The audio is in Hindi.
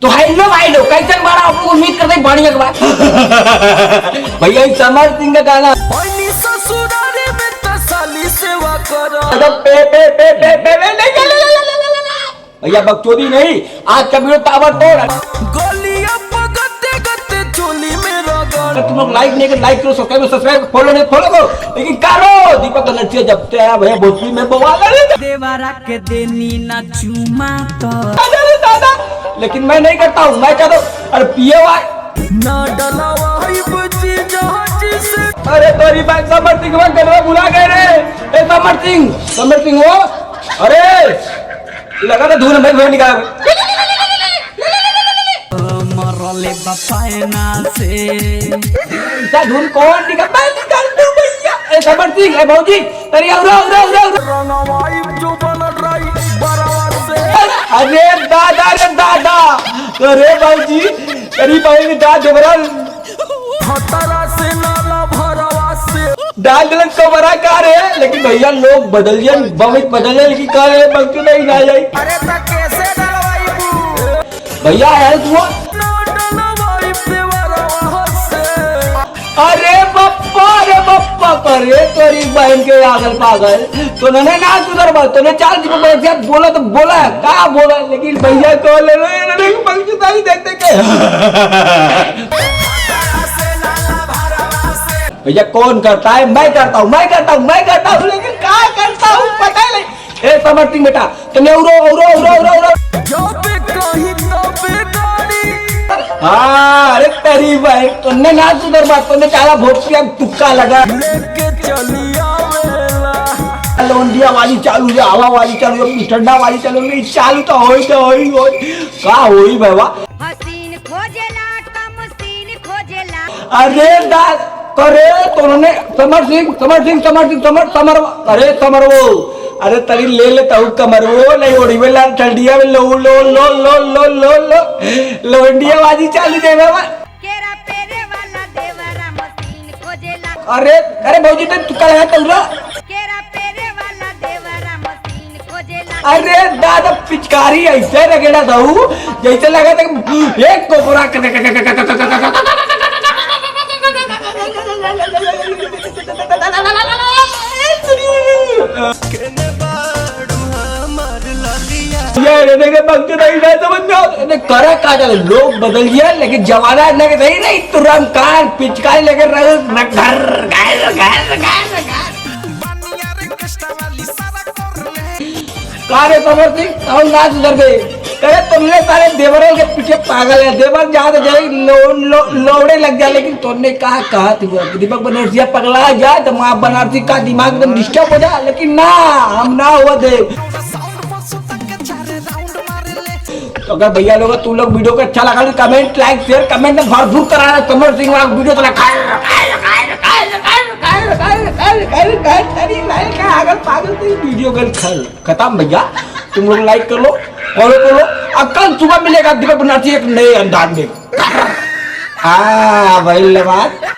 तो हेलो भाई लोग कैसे बारा आप लोग उम्मीद करते हैं बढ़िया के बाद भैया इस समर सिंह का गाना ससुरारी में तसली सेवा करो भैया बकचोदी नहीं आज का वीडियो टावर तोड़ गोलियां पगते गते चोली में रगड़ तुम लोग लाइक नहीं कर लाइक करो सब्सक्राइब फॉलो नहीं फॉलो करो लेकिन करो दीपक बनर्जी जब से आया भैया भोजपुरी में बवाल देवरा के देनी ना चुमा तो दादा लेकिन मैं नहीं करता हूँ मैं कहता हूँ अरे पिए भाई ना डलावा ही बची जहाज से अरे तोरी बात समर सिंह गलवा बुला गए रे ए समर सिंह हो अरे लगा था धूल में निकाल मरले बपायना से क्या धूल कौन निकाल दूं भैया ए समर सिंह ए भौजी तेरी औरा रंगवाई जो बन रही बराबर से अरे दादा अरे भौजी तेरी बहन दाद देवरल खतरा से नाला भरवा से डाल दिलन को बड़ा कार है लेकिन भैया लोग बदल दिए बहुत बदल है लेकिन कार है बंक नहीं ना जाए अरे ता कैसे डलवाई बू भैया है तू ना डलवाई देवरवा से अरे बप्पा करे तोरी बहन के आगल पागल तो ना सुधर बात तो ने चाल जी बोला तो बोला क्या बोला लेकिन भैया को ले लो बंक नहीं देखते के भैया कौन करता है मैं करता हूँ लेकिन क्या करता हूँ पता नहीं ए समर सिंह बेटा तुमने औरो जब कहीं तब गाड़ी हाँ अरे तेरी भाई तुमने ना सुधर बात तुमने चाला भोजपुरी अब तुक्का लगा लेके चली आवेला लोंडिया वाली चालू है हवा वाली चालू है ठंडा वाली चालू है चालू तो होई का होई बाबा हसीन खोजेला कमसीन खोजेला अरे दाद करे तुमने समर वो अरे तरी ले लेता हूँ कमर वो नहीं ओढ़ी में लाल ठंडिया में लो लोंडिया वाली चालू दे बाबा केरा पेरे वाला देवरा मसीन खोजेला अरे भौजी तो तुक्का लगा तौला केरा पेरे वाला देवरा मसीन खोजेला अरे दादा पिचकारी ऐसे रगड़ा दऊ जैसे लगा था एक कोपरा केने बाड़ू हमर ललिया करा का लोग बदल गया लेकिन जमाना नहीं तुरंत कार पिचकारी लेकर घर बनिया रे कष्ट वाली सारा कर ले कारे समर सिंह और ना सुधर गए करे तुमने सारे देवरों के पीछे पागल है देवर जहाँ तो जाए लोड़े लग जाए लेकिन तुमने कहा दीपक बनर्जी पगला जाए तो माँ बनारसी का दिमाग एकदम डिस्टर्ब हो जाए लेकिन ना हम ना हुआ दे साउंड बसु तक चारे राउंड मारे ले तो अगर भैया लोग तुम लोग वीडियो को अच्छा लगा तो कमेंट लाइक शेयर कमेंट में भरपूर कराना समर सिंह वाला वीडियो तो पागल वीडियो खत्म भैया तुम लोग लाइक कर लो फॉलो कर लो अब कल सुबह मिलेगा दीपक बनर्जी एक नए अंदाज में हाँ भाई बात